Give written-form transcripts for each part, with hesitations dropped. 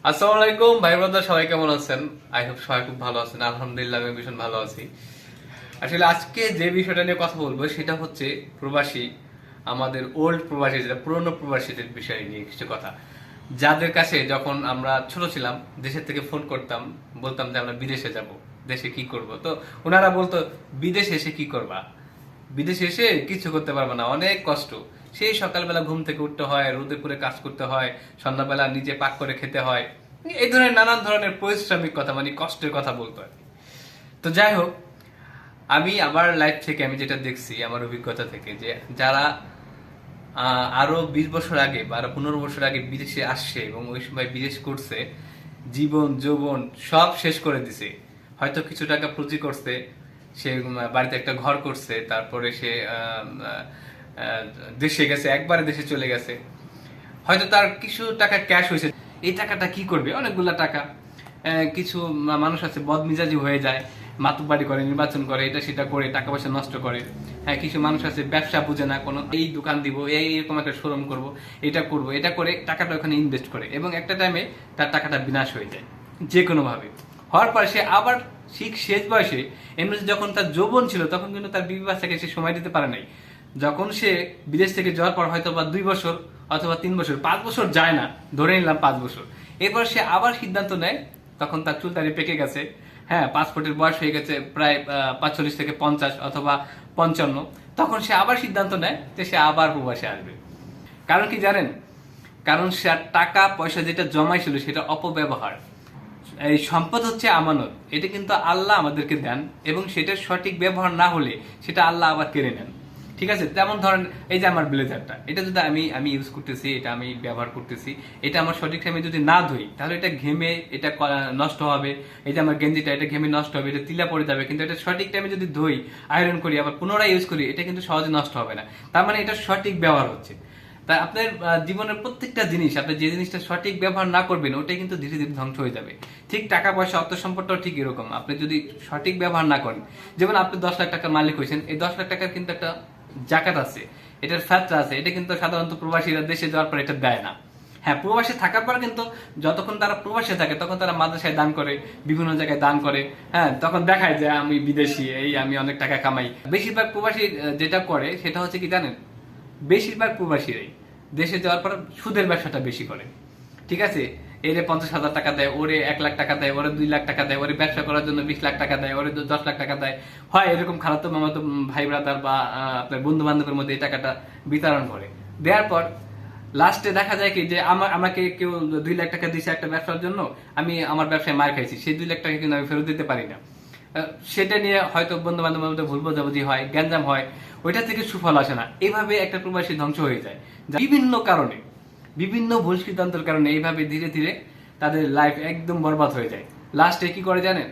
আসসালামু আলাইকুম ভাই ব্রাদার, সবাই কেমন আছেন? আই হোপ সবাই খুব ভালো আছেন। আলহামদুলিল্লাহ আমি ভীষণ ভালো আছি। আসলে আজকে যে বিষয়টা নিয়ে কথা বলবো সেটা হচ্ছে প্রবাসী, আমাদের ওল্ড প্রবাসী, যেটা পুরনো প্রবাসীদের বিষয় নিয়ে কিছু কথা। যাদের কাছে যখন আমরা ছোট ছিলাম দেশের থেকে ফোন করতাম, বলতাম যে আমরা বিদেশে যাব, দেশে কি করব, তো ওনারা বলতো বিদেশে এসে কি করবা, বিদেশে এসে কিছু করতে পারবে না, অনেক কষ্ট। সেই সকালবেলা ঘুম থেকে উঠতে হয়, রোদে পুড়ে কাজ করতে হয়, সন্ধ্যাবেলা নিজে পাক করে খেতে হয়, এই ধরনের নানান ধরনের পরিশ্রমিক কথা, মানে কষ্টের কথা বলতো আর কি। তো যাই হোক, আমি আমার লাইফ থেকে আমি যেটা দেখছি, আমার অভিজ্ঞতা থেকে, যে যারা আরো 20 বছর আগে বা আরো 15 বছর আগে বিদেশে আসছে এবং ওই সময় বিদেশ করছে, জীবন যৌবন সব শেষ করে দিছে। হয়তো কিছু টাকা পুঁজি করছে, সে বাড়িতে একটা ঘর করছে, তারপরে সে আহ, দেশে গেছে, একবারে দেশে চলে গেছে। হয়তো তার কিছু টাকা ক্যাশ হয়েছে, এই টাকাটা কি করবে, অনেকগুলা টাকা। কিছু মানুষ আছে বদমিজাজি হয়ে যায়, মাতুব্বাড়ি করে, নির্বাচন করে, এটা সেটা করে টাকা পয়সা নষ্ট করে। হ্যাঁ, কিছু মানুষ আছে ব্যবসা বুঝে না, কোনো এই দোকান দিব, এরকম একটা শোরুম করব, এটা করব, এটা করে টাকাটা ওখানে ইনভেস্ট করে, এবং একটা টাইমে তার টাকাটা বিনাশ হয়ে যায় যে কোনো ভাবে। হওয়ার পর সে আবার ঠিক শেষ বয়সে, এমনি যখন তার যৌবন ছিল তখন কিন্তু তার বিবি বাচ্চাকে সে সময় দিতে পারে নাই। যখন সে বিদেশ থেকে যাওয়ার পর হয়তো বা 2 বছর অথবা 3 বছর, 5 বছর যায় না, ধরে নিলাম 5 বছর, এরপর সে আবার সিদ্ধান্ত নেয়, তখন তার চুল দাড়ি পেকে গেছে, হ্যাঁ, পাসপোর্টের বয়স হয়ে গেছে প্রায় 45 থেকে 50 অথবা 55, তখন সে আবার সিদ্ধান্ত নেয় যে সে আবার প্রবাসে আসবে। কারণ কি জানেন? কারণ সে আর টাকা পয়সা যেটা জমাইছিল সেটা অপব্যবহার। এই সম্পদ হচ্ছে আমানত, এটা কিন্তু আল্লাহ আমাদেরকে দেন, এবং সেটার সঠিক ব্যবহার না হলে সেটা আল্লাহ আবার কেড়ে নেন। ঠিক আছে, তেমন ধরেন এই যে আমার ব্লেজারটা, এটা যদি আমি আমি ইউজ করতেছি, এটা আমি ব্যবহার করতেছি, এটা আমার সঠিক টাইমে যদি না ধুই তাহলে এটা ঘেমে এটা নষ্ট হবে। এই যে আমার গেঞ্জিটা, এটা ঘেমে নষ্ট হবে, এটা তিলা পড়ে যাবে। কিন্তু এটা সঠিক টাইমে যদি ধুই, আয়রন করি, আবার পুনরায় ইউজ করি, এটা কিন্তু সহজে নষ্ট হবে না। তার মানে এটা সঠিক ব্যবহার হচ্ছে। তাই আপনার জীবনের প্রত্যেকটা জিনিস, আপনি যে জিনিসটা সঠিক ব্যবহার না করবেন ওটাই কিন্তু ধীরে ধীরে ধ্বংস হয়ে যাবে। ঠিক টাকা পয়সা, অর্থ সম্পদটাও ঠিক এরকম, আপনি যদি সঠিক ব্যবহার না করেন। যেমন আপনি 10 লাখ টাকার মালিক হয়েছেন, এই 10 লাখ টাকার কিন্তু একটা জাকাত আছে, এটার ফ্যাতরা আছে, এটা কিন্তু সাধারণত প্রবাসীরা দেশে যাওয়ার পর এটা দেয় না। হ্যাঁ, প্রবাসে থাকার পর কিন্তু যতক্ষণ তারা প্রবাসে থাকে তখন তারা মাদ্রাসায় দান করে, বিভিন্ন জায়গায় দান করে, হ্যাঁ, তখন দেখায় যে আমি বিদেশি, এই আমি অনেক টাকা কামাই। বেশিরভাগ প্রবাসী যেটা করে সেটা হচ্ছে কি জানেন? বেশিরভাগ প্রবাসীরাই দেশে যাওয়ার পর সুদের ব্যবসাটা বেশি করে। ঠিক আছে, এরে 50,000 টাকা দেয়, ওরে 1 লাখ টাকা দেয়, ওরে 2 লাখ টাকা দেয়, ওরে ব্যবসা করার জন্য 20 লাখ টাকা দেয়, ওরে 10 লাখ টাকা দেয়। হয় এরকম খালাতো মামাতো ভাই ব্রাদার বা আপনার বন্ধু বান্ধবের মধ্যে এই টাকাটা বিতরণ করে। দেওয়ার পর লাস্টে দেখা যায় কি যে আমাকে কেউ 2 লাখ টাকা দিয়েছে একটা ব্যবসার জন্য, আমি আমার ব্যবসায় মার খাইছি, সেই 2 লাখ টাকা কিন্তু আমি ফেরত দিতে পারি না। সেটা নিয়ে হয়তো বন্ধু বান্ধবের মধ্যে ভুল বোঝাবুঝি হয়, গ্যাঞ্জাম হয়, ওইটা থেকে সুফল আসে না। এইভাবে একটা প্রবাসী ধ্বংস হয়ে যায় বিভিন্ন কারণে, বিভিন্ন ভুল সিদ্ধান্তের কারণে। এইভাবে ধীরে ধীরে তাদের লাইফ একদম বরবাদ হয়ে যায়। লাস্টে কি করে জানেন?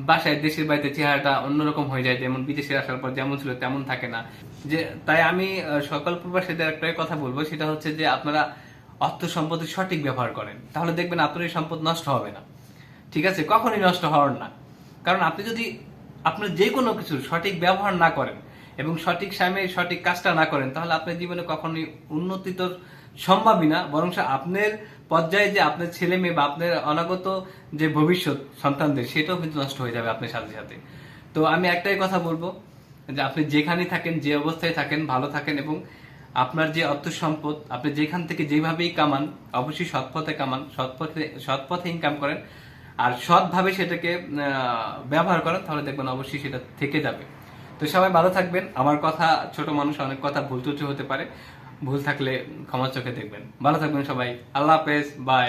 বাসায়, দেশের বাড়িতে চেহারাটা অন্যরকম হয়ে যায়, যেমন বিদেশে আসার পর যেমন ছিল তেমন থাকে না। যে তাই আমি সকল প্রবাসীদের একটাই কথা বলবো, সেটা হচ্ছে যে আপনারা অর্থ সম্পদের সঠিক ব্যবহার করেন, তাহলে দেখবেন আপনার এই সম্পদ নষ্ট হবে না। ঠিক আছে, কখনই নষ্ট হওয়ার না। কারণ আপনি যদি আপনার যে কোনো কিছুর সঠিক ব্যবহার না করেন এবং সঠিক সময়ে সঠিক কাজটা না করেন, তাহলে আপনার জীবনে কখনোই উন্নতি তো সম্ভবই না, বরং আপনার পর্যায়ে যে আপনার ছেলে মেয়ে বা আপনার অনাগত যে ভবিষ্যৎ সন্তানদের, সেটাও কিন্তু নষ্ট হয়ে যাবে আপনার সাথে সাথে। তো আমি একটাই কথা বলবো, যে আপনি যেখানেই থাকেন, যে অবস্থায় থাকেন, ভালো থাকেন, এবং আপনার যে অর্থ সম্পদ আপনি যেখান থেকে যেভাবেই কামান, অবশ্যই সৎ পথে কামান, সৎ পথে ইনকাম করেন, আর সৎভাবে সেটাকে ব্যবহার করেন, তাহলে দেখবেন অবশ্যই সেটা থেকে যাবে। তো সবাই ভালো থাকবেন। আমার কথা, ছোট মানুষ, অনেক কথা ভুল ত্রুটি হতে পারে, ভুল থাকলে ক্ষমা চোখে দেখবেন। ভালো থাকবেন সবাই, আল্লাহ হাফেজ, বাই।